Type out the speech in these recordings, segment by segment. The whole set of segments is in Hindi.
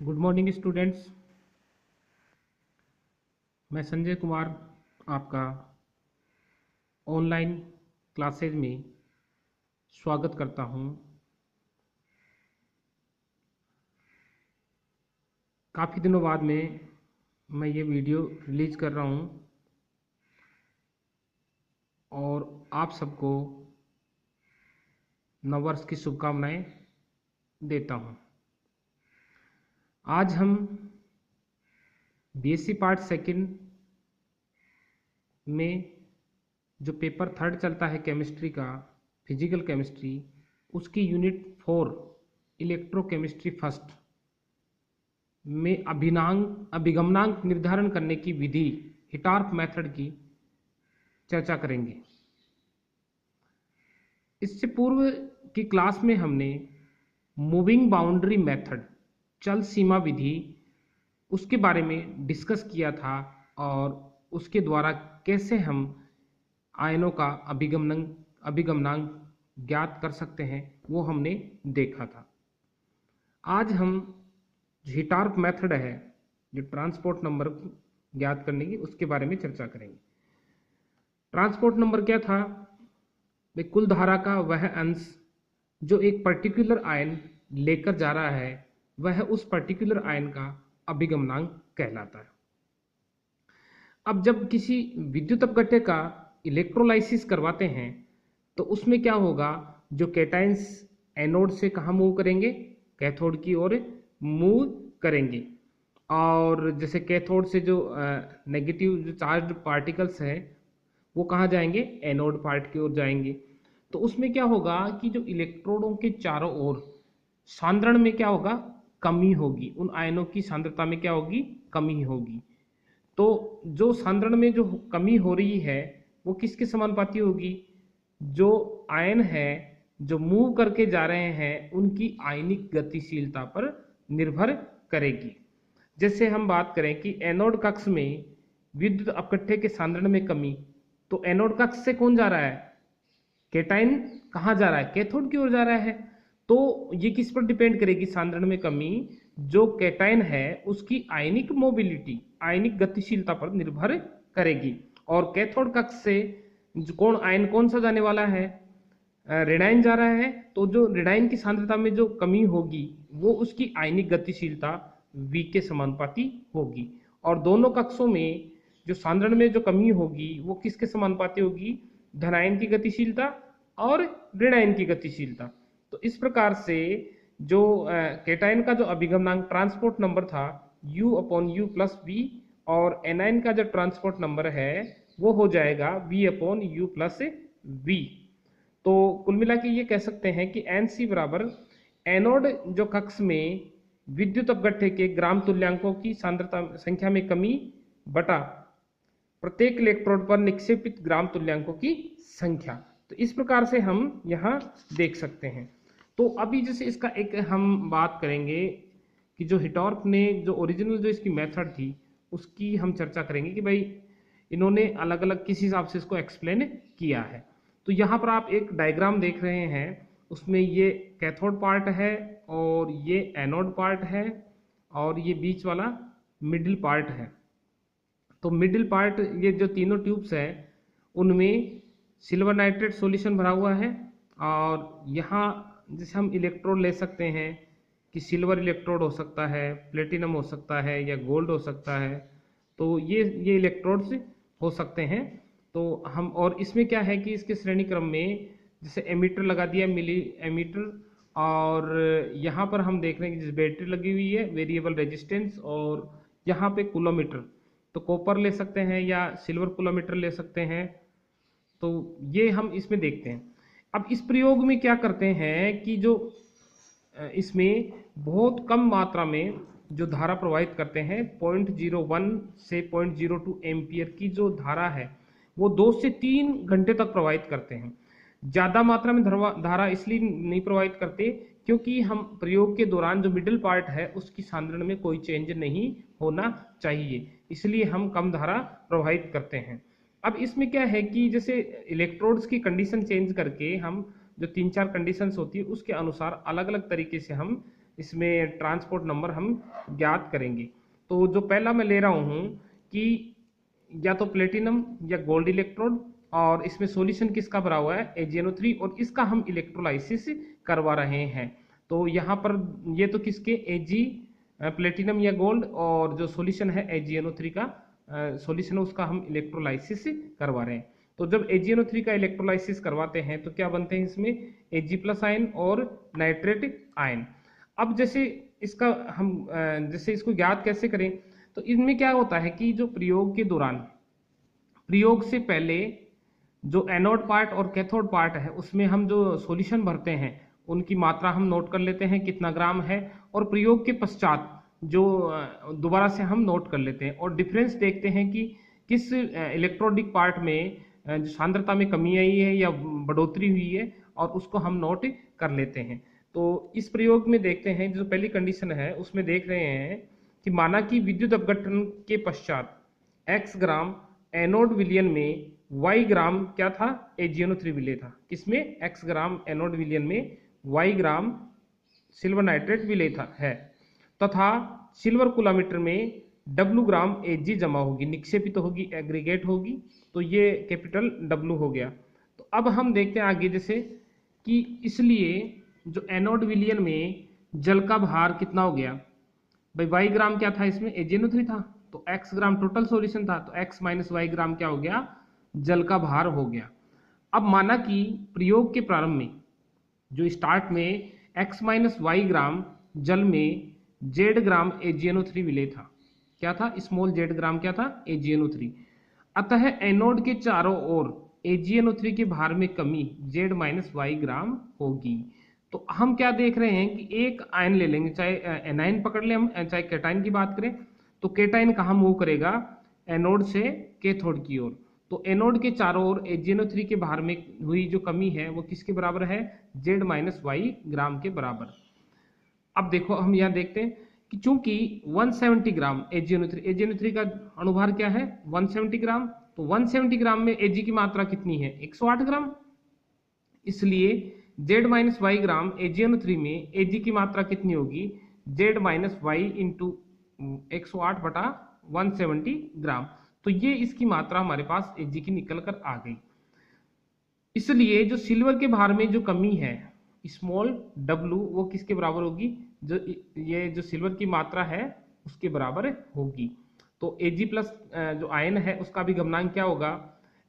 Good morning students. मैं संजय कुमार आपका ऑनलाइन क्लासेज में स्वागत करता हूं। काफ़ी दिनों बाद में मैं ये वीडियो रिलीज कर रहा हूं और आप सबको नववर्ष की शुभकामनाएं देता हूं। आज हम बीएससी पार्ट सेकंड में जो पेपर थर्ड चलता है केमिस्ट्री का, फिजिकल केमिस्ट्री, उसकी यूनिट 4 इलेक्ट्रोकेमिस्ट्री फर्स्ट में अभिगमनांक निर्धारण करने की विधि हिटार्फ मेथड की चर्चा करेंगे। इससे पूर्व की क्लास में हमने मूविंग बाउंड्री मेथड, चल सीमा विधि, उसके बारे में डिस्कस किया था और उसके द्वारा कैसे हम आयनों का अभिगमनांक ज्ञात कर सकते हैं वो हमने देखा था। आज हम हिटार्फ मेथड है जो ट्रांसपोर्ट नंबर ज्ञात करने की, उसके बारे में चर्चा करेंगे। ट्रांसपोर्ट नंबर क्या था? कुल धारा का वह अंश जो एक पर्टिकुलर आयन लेकर जा रहा है वह उस पर्टिकुलर आयन का अभिगमनांक कहलाता है। अब जब किसी विद्युत अपघट्य का इलेक्ट्रोलाइसिस करवाते हैं तो उसमें क्या होगा, जो कैटायंस एनोड से कहाँ मूव करेंगे, कैथोड की ओर मूव करेंगे। और जैसे कैथोड से जो नेगेटिव जो चार्ज पार्टिकल्स हैं वो कहाँ जाएंगे, एनोड पार्ट की ओर जाएंगे। तो उसमें क्या होगा कि जो इलेक्ट्रोडों के चारों ओर सांद्रण में क्या होगा, कमी होगी। उन आयनों की सांद्रता में क्या होगी, कमी होगी। तो जो सांद्रण में जो कमी हो रही है वो किसके समानुपाती होगी, जो आयन है जो मूव करके जा रहे हैं उनकी आयनिक गतिशीलता पर निर्भर करेगी। जैसे हम बात करें कि एनोड कक्ष में विद्युत अपघट्य के सांद्रण में कमी, तो एनोड कक्ष से कौन जा रहा है, कैटायन कहाँ जा रहा है, कैथोड की ओर जा रहा है। तो ये किस पर डिपेंड करेगी, सांद्रण में कमी जो कैटायन है उसकी आयनिक मोबिलिटी, आयनिक गतिशीलता पर निर्भर करेगी। और कैथोड कक्ष से कौन आयन कौन सा जाने वाला है, ऋणायन जा रहा है। तो जो ऋणायन की सांद्रता में जो कमी होगी वो उसकी आयनिक गतिशीलता V के समानुपाती होगी। और दोनों कक्षों में जो सांद्रण में जो कमी होगी वो किसके समानुपाती होगी, धनायन की गतिशीलता और ऋणायन की गतिशीलता। तो इस प्रकार से जो कैटायन का जो अभिगमनांक ट्रांसपोर्ट नंबर था U/U+V, और एनायन का जो ट्रांसपोर्ट नंबर है वो हो जाएगा V/U+V। तो कुल मिला के ये कह सकते हैं कि NC बराबर एनोड जो कक्ष में विद्युत अपघट्य के ग्राम तुल्यांकों की सांद्रता संख्या में कमी बटा प्रत्येक इलेक्ट्रोड पर निक्षेपित ग्राम तुल्यांकों की संख्या। तो इस प्रकार से हम यहाँ देख सकते हैं। तो अभी जैसे इसका एक हम बात करेंगे कि जो हिटार्फ ने जो ओरिजिनल जो इसकी मेथड थी उसकी हम चर्चा करेंगे कि भाई इन्होंने अलग अलग किस हिसाब से इसको एक्सप्लेन किया है। तो यहाँ पर आप एक डायग्राम देख रहे हैं, उसमें ये कैथोड पार्ट है और ये एनोड पार्ट है और ये बीच वाला मिडिल पार्ट है। तो मिडिल पार्ट ये जो तीनों ट्यूब्स है उनमें सिल्वर नाइट्रेट सॉल्यूशन भरा हुआ है। और यहाँ जैसे हम इलेक्ट्रोड ले सकते हैं कि सिल्वर इलेक्ट्रोड हो सकता है, प्लेटिनम हो सकता है या गोल्ड हो सकता है। तो ये इलेक्ट्रोड्स हो सकते हैं। तो हम, और इसमें क्या है कि इसके श्रेणी क्रम में जैसे एमीटर लगा दिया, मिली एमीटर, और यहाँ पर हम देख रहे हैं कि जिस बैटरी लगी हुई है वेरिएबल रेजिस्टेंस, और यहाँ पे कूलोमीटर, तो कॉपर ले सकते हैं या सिल्वर कूलोमीटर ले सकते हैं। तो ये हम इसमें देखते हैं। अब इस प्रयोग में क्या करते हैं कि जो इसमें बहुत कम मात्रा में जो धारा प्रवाहित करते हैं, 0.01 से 0.02 एम्पियर की जो धारा है वो 2 से 3 घंटे तक प्रवाहित करते हैं। ज़्यादा मात्रा में धारा इसलिए नहीं प्रवाहित करते क्योंकि हम प्रयोग के दौरान जो मिडिल पार्ट है उसकी सांद्रण में कोई चेंज नहीं होना चाहिए, इसलिए हम कम धारा प्रवाहित करते हैं। अब इसमें क्या है कि जैसे इलेक्ट्रोड्स की कंडीशन चेंज करके हम जो 3-4 कंडीशंस होती है उसके अनुसार अलग अलग तरीके से हम इसमें ट्रांसपोर्ट नंबर हम ज्ञात करेंगे। तो जो पहला मैं ले रहा हूँ कि या तो प्लेटिनम या गोल्ड इलेक्ट्रोड, और इसमें सॉल्यूशन किसका भरा हुआ है AgNO3, और इसका हम इलेक्ट्रोलाइसिस करवा रहे हैं। तो यहाँ पर ये तो किसके Ag प्लेटिनम या गोल्ड, और जो सॉल्यूशन है AgNO3 का सॉल्यूशन है उसका हम इलेक्ट्रोलाइसिस करवा रहे हैं। तो जब AgNO3 का इलेक्ट्रोलाइसिस करवाते हैं तो क्या बनते हैं इसमें Ag+ आयन और नाइट्रेट आयन। अब जैसे इसका हम जैसे इसको ज्ञात कैसे करें, तो इनमें क्या होता है कि जो प्रयोग के दौरान, प्रयोग से पहले जो एनोड पार्ट और कैथोड पार्ट है उसमें हम जो सॉल्यूशन भरते हैं उनकी मात्रा हम नोट कर लेते हैं कितना ग्राम है, और प्रयोग के पश्चात जो दोबारा से हम नोट कर लेते हैं और डिफरेंस देखते हैं कि किस इलेक्ट्रोडिक पार्ट में जो सांद्रता में कमी आई है या बढ़ोतरी हुई है, और उसको हम नोट कर लेते हैं। तो इस प्रयोग में देखते हैं जो पहली कंडीशन है उसमें देख रहे हैं कि माना कि विद्युत अपघटन के पश्चात x ग्राम एनोड विलयन में y ग्राम क्या था AgNO3 विलय था। किसमें x ग्राम एनोड विलयन में y ग्राम सिल्वर नाइट्रेट विलय था है, तथा सिल्वर कूलामीटर में W ग्राम Ag जमा होगी, निक्षेपित होगी, एग्रीगेट होगी। तो ये कैपिटल W हो गया। तो अब हम देखते हैं आगे जैसे कि इसलिए जो एनोड विलयन में जल का भार कितना हो गया भाई, y ग्राम क्या था इसमें AgNO3 था, तो x ग्राम टोटल सॉल्यूशन था, तो x माइनस y ग्राम क्या हो गया जल का भार हो गया। अब माना कि प्रयोग के प्रारंभ में जो स्टार्ट में x माइनस वाई ग्राम जल में z ग्राम AgNO3 विलय था, क्या था स्मॉल z ग्राम क्या था AgNO3। अतः एनोड के चारों ओर AgNO3 के भार में कमी z माइनस वाई ग्राम होगी। तो हम क्या देख रहे हैं कि एक आयन ले लेंगे, चाहे एनाइन पकड़ ले हम, चाहे कैटाइन की बात करें, तो कैटाइन कहाँ मूव करेगा एनोड से कैथोड की ओर। तो एनोड के चारों ओर AgNO3 के भार में हुई जो कमी है वो किसके बराबर है z माइनस वाई ग्राम के बराबर। अब देखो हम यहाँ देखते हैं कि चूंकि 170 ग्राम AgNO3 का अणुभार क्या है 170 ग्राम, तो 170 ग्राम में Ag की मात्रा कितनी है 108 ग्राम, इसलिए z माइनस वाई ग्राम AgNO3 में Ag की मात्रा कितनी होगी z माइनस वाई इंटू 108 बटा 170 ग्राम। तो ये इसकी मात्रा हमारे पास Ag की निकल कर आ गई। इसलिए जो सिल्वर के भार में जो कमी है स्मॉल w वो किसके बराबर होगी, जो ये जो सिल्वर की मात्रा है उसके बराबर होगी। तो Ag+ जो आयन है उसका भी गमनांक क्या होगा,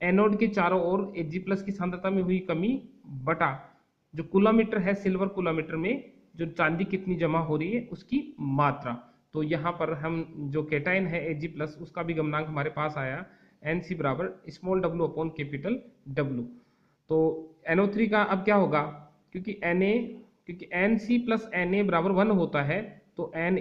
एनोड के चारों ओर Ag+ की सांद्रता में हुई कमी बटा जो कूलामीटर है सिल्वर कूलामीटर में जो चांदी कितनी जमा हो रही है उसकी मात्रा। तो यहाँ पर हम जो कैटाइन है Ag+ उसका भी गमनांक हमारे पास आया NC बराबर small w upon capital W। तो NO3 का अब क्या होगा, क्योंकि NC प्लस Na बराबर 1 होता है, तो Na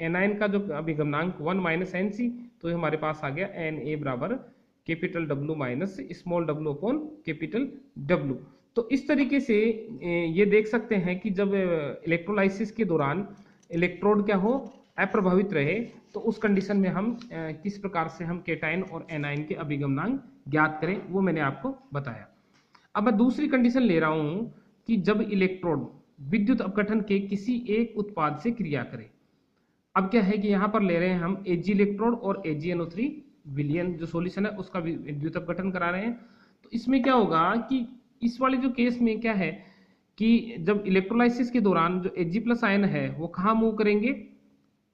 एनाइन का जो अभी गमनांक 1 माइनस NC, तो ये हमारे पास आ गया Na बराबर capital W minus small w upon capital W। तो इस तरीके से ये देख सकते हैं कि जब इलेक्ट्रोलाइसिस के दौरान इलेक्ट्रोड क्या हो अप्रभावित रहे, तो उस कंडीशन में हम किस प्रकार से हम कैटाइन और एनाइन के अभिगमनांक ज्ञात करें वो मैंने आपको बताया। अब मैं दूसरी कंडीशन ले रहा हूं कि जब इलेक्ट्रोड विद्युत अपघटन के किसी एक उत्पाद से क्रिया करे। अब क्या है कि यहां पर ले रहे हैं हम Ag इलेक्ट्रोड और AgNO3 विलयन जो सॉल्यूशन है उसका विद्युत अपघटन करा रहे हैं। तो इसमें क्या होगा कि इस वाले जो केस में क्या है कि जब इलेक्ट्रोलाइसिस के दौरान जो Ag+ आयन है वो कहाँ मूव करेंगे,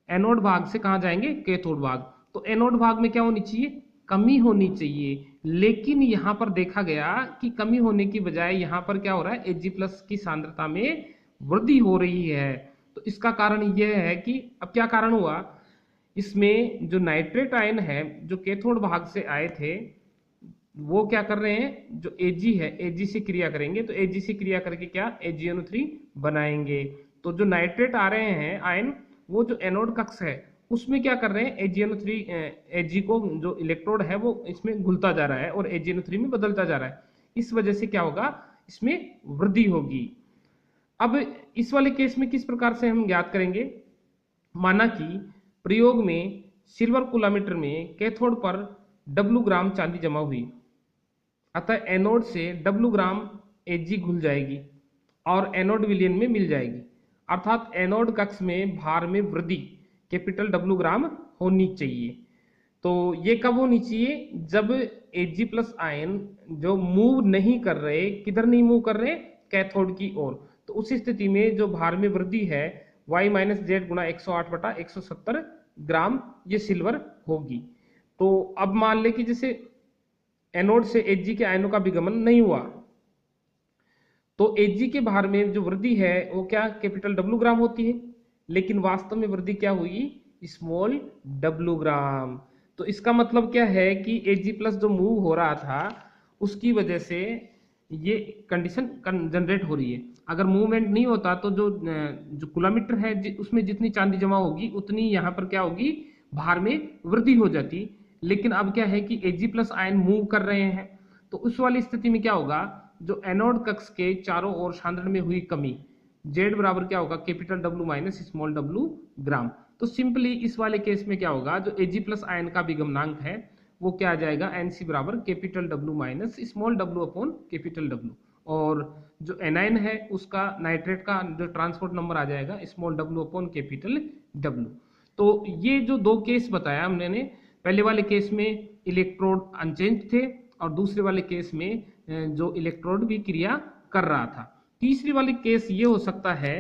एनोड भाग से कहाँ जाएंगे कैथोड भाग। तो एनोड भाग में क्या होनी चाहिए कमी होनी चाहिए, लेकिन यहाँ पर देखा गया कि कमी होने की बजाय यहाँ पर क्या हो रहा है Ag+ की सांद्रता में वृद्धि हो रही है। तो इसका कारण यह है कि अब क्या कारण हुआ, इसमें जो नाइट्रेट आयन है जो कैथोड भाग से आए थे वो क्या कर रहे हैं, जो Ag है Ag से क्रिया करेंगे, तो Ag से क्रिया करके क्या AgNO3 बनाएंगे। तो जो नाइट्रेट आ रहे हैं आयन वो जो एनोड कक्ष है उसमें क्या कर रहे हैं AgNO3 Ag को जो इलेक्ट्रोड है वो इसमें घुलता जा रहा है और AgNO3 में बदलता जा रहा है। इस वजह से क्या होगा इसमें वृद्धि होगी। अब इस वाले केस में किस प्रकार से हम ज्ञात करेंगे, माना कि प्रयोग में सिल्वर कूलामीटर में कैथोड पर W ग्राम चांदी जमा हुई, अतः एनोड से W ग्राम Ag घुल जाएगी और एनोड विलयन में मिल जाएगी। अर्थात एनोड कक्ष में भार में वृद्धि कैपिटल डब्ल्यू ग्राम होनी चाहिए। तो ये कब होनी चाहिए? जब Ag प्लस आयन जो मूव नहीं कर रहे, किधर नहीं मूव कर रहे? कैथोड की ओर। तो उस स्थिति में जो भार में वृद्धि है y माइनस जेड गुणा 108/170 ग्राम ये सिल्वर होगी। तो अब मान ले कि जैसे एनोड से Ag के आयनों का विगमन नहीं हुआ, तो Ag के भार में जो वृद्धि है वो क्या कैपिटल डब्ल्यू ग्राम होती है, लेकिन वास्तव में वृद्धि क्या हुई? Small W gram. तो इसका मतलब क्या है कि Ag प्लस जो मूव हो रहा था उसकी वजह से ये कंडीशन जनरेट हो रही है। अगर मूवमेंट नहीं होता तो जो कूलममीटर है उसमें जितनी चांदी जमा होगी उतनी यहाँ पर क्या होगी? भार में वृद्धि हो जाती। लेकिन अब क्या है कि Ag प्लस आयन मूव कर रहे हैं, तो उस वाली स्थिति में क्या होगा? जो एनोड कक्ष के चारों ओर सांद्रण में हुई कमी Z बराबर क्या होगा? Capital W minus small W gram. तो सिंपली इस वाले केस में क्या होगा? जो Ag प्लस आयन का विगमनांक है वो क्या आ जाएगा? NC बराबर capital W minus small W upon capital W, और जो एनायन है उसका नाइट्रेट का जो ट्रांसपोर्ट नंबर आ जाएगा small W upon capital W. तो ये जो दो केस बताया हमने, पहले वाले केस में इलेक्ट्रोड अनचेंज थे और दूसरे वाले केस में जो इलेक्ट्रोड भी क्रिया कर रहा था। तीसरी वाली केस ये हो सकता है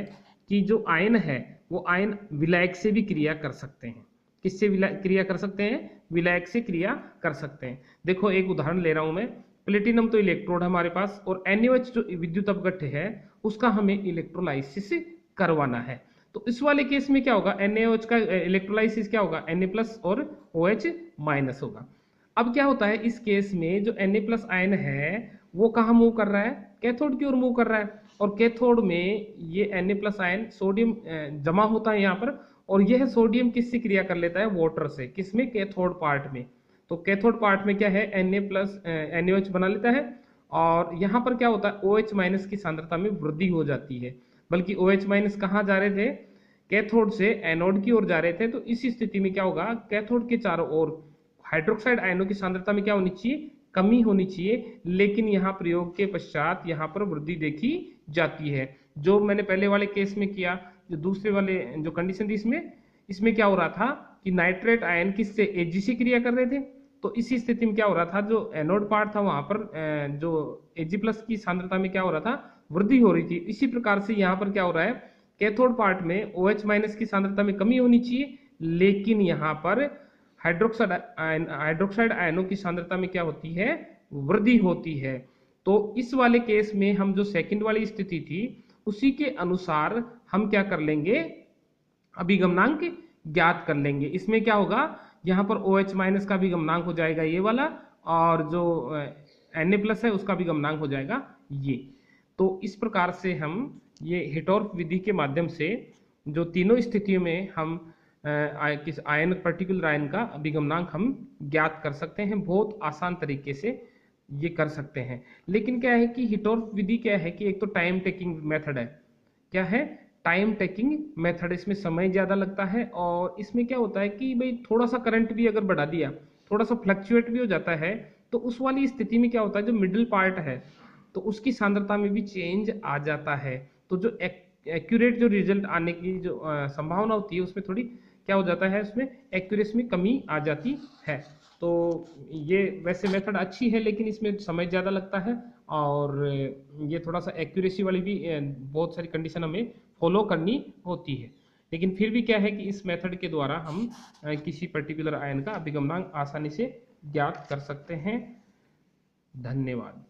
कि जो आयन है वो आयन विलायक से भी क्रिया कर सकते हैं। किससे क्रिया कर सकते हैं? विलायक से क्रिया कर सकते हैं। देखो एक उदाहरण ले रहा हूं मैं। प्लेटिनम तो इलेक्ट्रोड हमारे पास, और NaOH जो विद्युत अपघट्य है उसका हमें इलेक्ट्रोलाइसिस करवाना है। तो इस वाले केस में क्या होगा? NaOH का इलेक्ट्रोलाइसिस क्या होगा? Na प्लस और OH माइनस होगा। अब क्या होता है इस केस में? जो Na प्लस आयन है वो कहाँ मूव कर रहा है? कैथोड की ओर मूव कर रहा है, और कैथोड में ये Na प्लस आयन सोडियम जमा होता है यहाँ पर, और यह सोडियम किससे क्रिया कर लेता है? वाटर से। किसमें? कैथोड पार्ट में। तो कैथोड पार्ट में क्या है? Na प्लस NaOH बना लेता है, और यहाँ पर क्या होता है? OH माइनस की सांद्रता में वृद्धि हो जाती है। बल्कि OH माइनस कहाँ जा रहे थे? कैथोड से एनोड की ओर जा रहे थे। तो इस स्थिति में क्या होगा? कैथोड के चारों ओर हाइड्रोक्साइड आयनों की सांद्रता में क्या होनी चाहिए? कमी होनी चाहिए। लेकिन यहाँ प्रयोग के पश्चात यहाँ पर वृद्धि देखी जाती है, जो मैंने पहले वाले केस में किया। जो दूसरे वाले जो कंडीशन थी इसमें क्या हो रहा था कि नाइट्रेट आयन किससे? Ag से क्रिया कर रहे थे। तो इसी स्थिति में क्या हो रहा था? जो एनोड पार्ट था वहां पर जो Ag प्लस की सांद्रता में क्या हो रहा था? वृद्धि हो रही थी। इसी प्रकार से यहाँ पर क्या हो रहा है? कैथोड पार्ट में OH माइनस की सांद्रता में कमी होनी चाहिए, लेकिन यहाँ पर हाइड्रोक्साइड आयनों की सांद्रता में क्या होती है? वृद्धि होती है। तो इस वाले केस में हम जो सेकंड वाली स्थिति थी उसी के अनुसार हम क्या कर लेंगे? अभिगमनांक ज्ञात कर लेंगे। इसमें क्या होगा? यहाँ पर OH माइनस का अभिगमनांक हो जाएगा ये वाला, और जो Na प्लस है उसका अभिगमनांक हो जाएगा ये। तो इस प्रकार से हम ये हिटोर्फ विधि के माध्यम से जो तीनों स्थितियों में हम किस आयन पर्टिकुलर आयन का अभिगमनांक हम ज्ञात कर सकते हैं। बहुत आसान तरीके से ये कर सकते हैं। लेकिन क्या है कि हिटोर्फ विधि क्या है कि एक तो टाइम टेकिंग मेथड है। क्या है? Time taking method. इसमें समय ज़्यादा लगता है, और इसमें क्या होता है कि भाई थोड़ा सा करंट भी अगर बढ़ा दिया, थोड़ा सा फ्लक्चुएट भी हो जाता है, तो उस वाली स्थिति में क्या होता है? जो मिडिल पार्ट है तो उसकी सांद्रता में भी चेंज आ जाता है। तो जो एक्यूरेट जो रिजल्ट आने की जो संभावना होती है उसमें थोड़ी क्या हो जाता है? उसमें एक्यूरेसी में कमी आ जाती है। तो ये वैसे मेथड अच्छी है, लेकिन इसमें समय ज़्यादा लगता है, और ये थोड़ा सा एक्यूरेसी वाली भी बहुत सारी कंडीशन हमें फॉलो करनी होती है। लेकिन फिर भी क्या है कि इस मेथड के द्वारा हम किसी पर्टिकुलर आयन का अभिगमनांक आसानी से ज्ञात कर सकते हैं। धन्यवाद।